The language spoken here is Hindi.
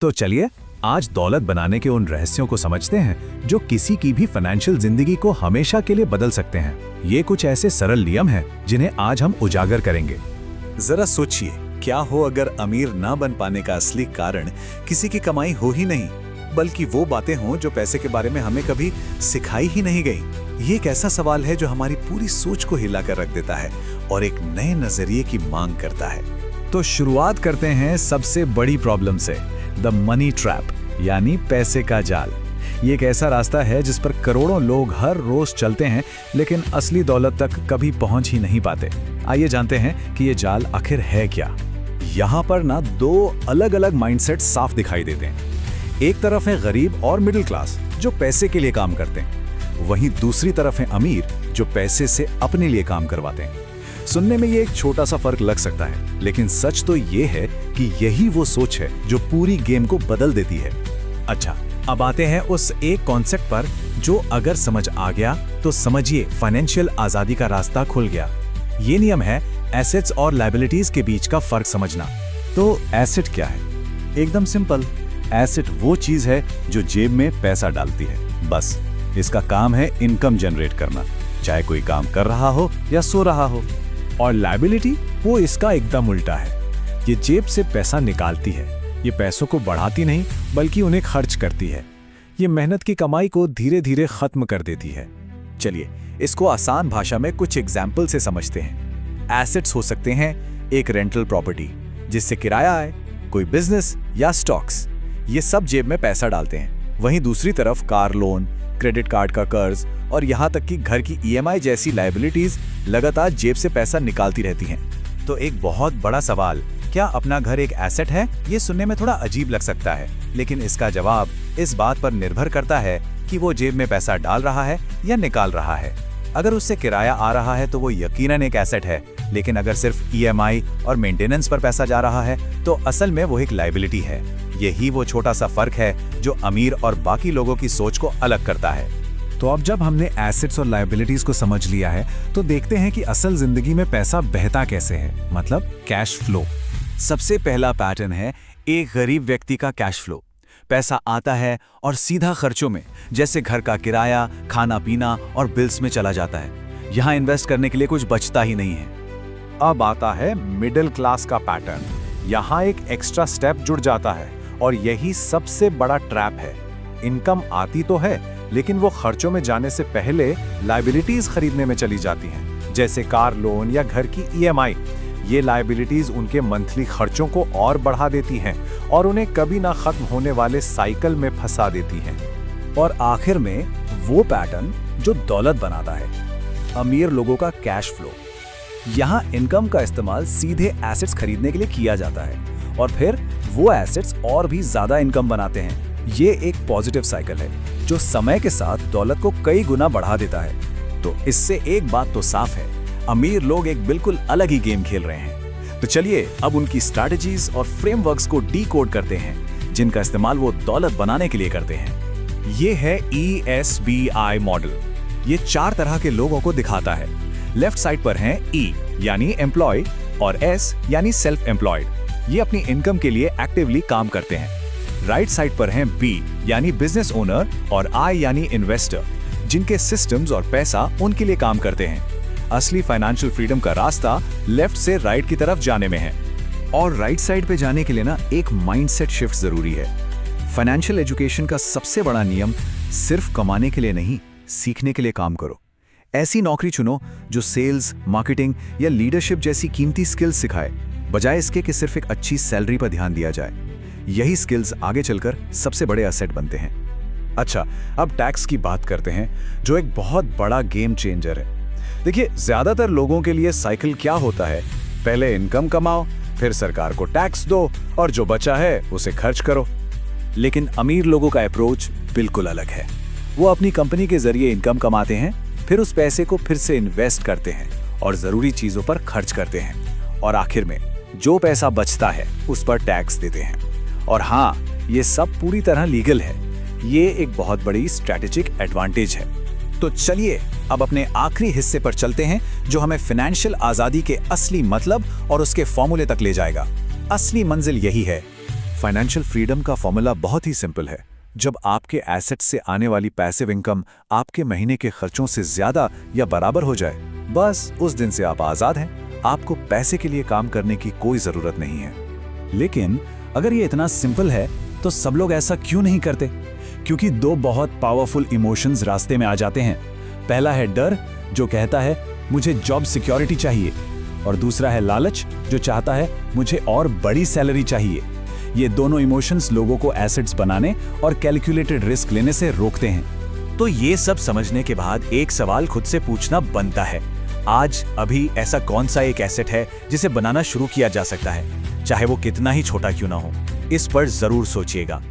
तो चलिए आज दौलत बनाने के उन रहस्यों को समझते हैं जो किसी की भी फाइनेंशियल जिंदगी को हमेशा के लिए बदल सकते हैं। ये कुछ ऐसे सरल नियम हैं जिन्हें आज हम उजागर करेंगे। जरा सोचिए, क्या हो अगर अमीर ना बन पाने का असली कारण किसी की कमाई हो ही नहीं, बल्कि वो बातें हों जो पैसे के बारे में हमें कभी सिखाई ही नहीं गई। ये एक ऐसा सवाल है जो हमारी पूरी सोच को हिलाकर रख देता है और एक नए नजरिए की मांग करता है। तो शुरुआत करते हैं सबसे बड़ी प्रॉब्लम से, द मनी ट्रैप यानी पैसे का जाल। ये एक ऐसा रास्ता है जिस पर करोड़ों लोग हर रोज चलते हैं लेकिन असली दौलत तक कभी पहुंच ही नहीं पाते। आइए जानते हैं कि ये जाल आखिर है क्या। यहाँ पर ना दो अलग अलग माइंडसेट साफ दिखाई देते हैं। एक तरफ है गरीब और मिडिल क्लास जो पैसे के लिए काम करते हैं, वहीं दूसरी तरफ है अमीर जो पैसे से अपने लिए काम करवाते हैं। सुनने में ये एक छोटा सा फर्क लग सकता है, लेकिन सच तो ये है कि यही वो सोच है जो पूरी गेम को बदल देती है। अच्छा, अब आते हैं उस एक कॉन्सेप्ट पर जो अगर समझ आ गया तो समझिए फाइनेंशियल आजादी का रास्ता खुल गया। ये नियम है एसेट्स और लायबिलिटीज के बीच का फर्क समझना। तो एसेट क्या है? एकदम सिंपल, एसेट वो चीज है जो जेब में पैसा डालती है। बस इसका काम है इनकम जनरेट करना, चाहे कोई काम कर रहा हो या सो रहा हो। और लायबिलिटी वो इसका एकदम उल्टा है। ये जेब से पैसा निकालती है। ये पैसों को बढ़ाती नहीं बल्कि उन्हें खर्च करती है। ये मेहनत की कमाई को धीरे धीरे खत्म कर देती है। चलिए इसको आसान भाषा में कुछ एग्जाम्पल से समझते हैं। एसेट्स हो सकते हैं एक रेंटल प्रॉपर्टी जिससे किराया आए, कोई बिजनेस या स्टॉक्स, ये सब जेब में पैसा डालते हैं। वहीं दूसरी तरफ कार लोन, क्रेडिट कार्ड का कर्ज और यहाँ तक कि घर की ईएमआई जैसी लायबिलिटीज लगातार जेब से पैसा निकालती रहती हैं। तो एक बहुत बड़ा सवाल, क्या अपना घर एक एसेट है? ये सुनने में थोड़ा अजीब लग सकता है, लेकिन इसका जवाब इस बात पर निर्भर करता है कि वो जेब में पैसा डाल रहा है या निकाल रहा है। अगर उससे किराया आ रहा है तो वो यकीनन एक एसेट है, लेकिन अगर सिर्फ ईएमआई और मेंटेनेंस पर पैसा जा रहा है तो असल में वो एक लायबिलिटी है। यही वो छोटा सा फर्क है जो अमीर और बाकी लोगों की सोच को अलग करता है। तो अब जब हमने एसेट्स और लायबिलिटीज को समझ लिया है तो देखते हैं कि असल जिंदगी में पैसा बहता कैसे है, मतलब कैश फ्लो। सबसे पहला पैटर्न है एक गरीब व्यक्ति का कैश फ्लो। पैसा आता है और सीधा खर्चों में, जैसे घर का किराया, खाना पीना और बिल्स में चला जाता है। यहाँ इन्वेस्ट करने के लिए कुछ बचता ही नहीं है। अब आता है मिडिल क्लास का पैटर्न। यहाँ एक एक्स्ट्रा स्टेप जुड़ जाता है और यही सबसे बड़ा ट्रैप है। इनकम आती तो है लेकिन वो खर्चों में जाने से पहले लायबिलिटीज खरीदने में चली जाती हैं, जैसे कार लोन या घर की ईएमआई। ये लायबिलिटीज उनके मंथली खर्चों को और बढ़ा देती हैं और उन्हें कभी ना खत्म होने वाले साइकिल में फंसा देती हैं। और आखिर में वो पैटर्न जो दौलत बनाता है, अमीर लोगों का कैश फ्लो। यहाँ इनकम का इस्तेमाल सीधे एसेट्स खरीदने के लिए किया जाता है और फिर वो एसेट्स और भी ज्यादा इनकम बनाते हैं। ये एक पॉजिटिव साइकिल है जो समय के साथ दौलत को कई गुना बढ़ा देता है। तो इससे एक बात तो साफ है, अमीर लोग एक बिल्कुल अलग ही गेम खेल रहे हैं। तो चलिए अब उनकी स्ट्रैटेजीज और फ्रेमवर्क्स को डीकोड करते हैं जिनका इस्तेमाल वो दौलत बनाने के लिए करते हैं। ये है ESBI मॉडल। ये 4 तरह के लोगों को दिखाता है। लेफ्ट साइड पर हैं E यानी एम्प्लॉय और S यानी सेल्फ एम्प्लॉयड। ये अपनी इनकम के लिए एक्टिवली काम करते हैं। राइट साइड पर हैं B यानी बिजनेस ओनर और I यानी इन्वेस्टर, जिनके सिस्टम्स और पैसा उनके लिए काम करते हैं। असली फाइनेंशियल फ्रीडम का रास्ता लेफ्ट से राइट की तरफ जाने में है। और राइट साइड पे जाने के लिए ना एक माइंडसेट शिफ्ट जरूरी है। फाइनेंशियल एजुकेशन का सबसे बड़ा नियम सिर्फ कमाने के लिए नहीं, सीखने के लिए काम करो। ऐसी नौकरी चुनो जो सेल्स, मार्केटिंग या लीडरशिप जैसी कीमती स्किल्स सिखाए, बजाय इसके कि सिर्फ एक अच्छी सैलरी पर ध्यान दिया जाए। यही स्किल्स आगे चलकर सबसे बड़े एसेट बनते हैं। अच्छा, अब टैक्स की बात करते हैं जो एक बहुत बड़ा गेम चेंजर है। देखिए, ज्यादातर लोगों के लिए साइकिल क्या होता है, पहले इनकम कमाओ, फिर सरकार को टैक्स दो और जो बचा है उसे खर्च करो। लेकिन अमीर लोगों का अप्रोच बिल्कुल अलग है। वो अपनी कंपनी के जरिए इनकम कमाते हैं, फिर उस पैसे को फिर से इन्वेस्ट करते हैं और जरूरी चीजों पर खर्च करते हैं और आखिर में जो पैसा बचता है उस पर टैक्स देते हैं। और हाँ, ये सब पूरी तरह लीगल है। ये एक बहुत बड़ी स्ट्रैटेजिक एडवांटेज है। तो चलिए अब अपने आखिरी हिस्से पर चलते हैं जो हमें फाइनेंशियल आजादी के असली मतलब और उसके फॉर्मूले तक ले जाएगा। असली मंजिल यही है, फाइनेंशियल फ्रीडम का फॉर्मूला बहुत ही सिंपल है। जब आपके एसेट से आने वाली पैसिव इनकम आपके महीने के खर्चों से ज्यादा या बराबर हो जाए, बस उस दिन से आप आजाद हैं। आपको पैसे के लिए काम करने की कोई जरूरत नहीं है। लेकिन अगर ये इतना सिंपल है तो सब लोग ऐसा क्यों नहीं करते? क्योंकि दो बहुत पावरफुल इमोशंस रास्ते में आ जाते हैं। पहला है डर, जो कहता है मुझे जॉब सिक्योरिटी चाहिए, और दूसरा है लालच, जो चाहता है मुझे और बड़ी सैलरी चाहिए। ये दोनों इमोशंस लोगों को एसेट्स बनाने और कैलकुलेटेड रिस्क लेने से रोकते हैं। तो ये सब समझने के बाद एक सवाल खुद से पूछना बनता है, आज अभी ऐसा कौन सा एक एसेट है जिसे बनाना शुरू किया जा सकता है, चाहे वो कितना ही छोटा क्यों ना हो। इस पर जरूर सोचिएगा।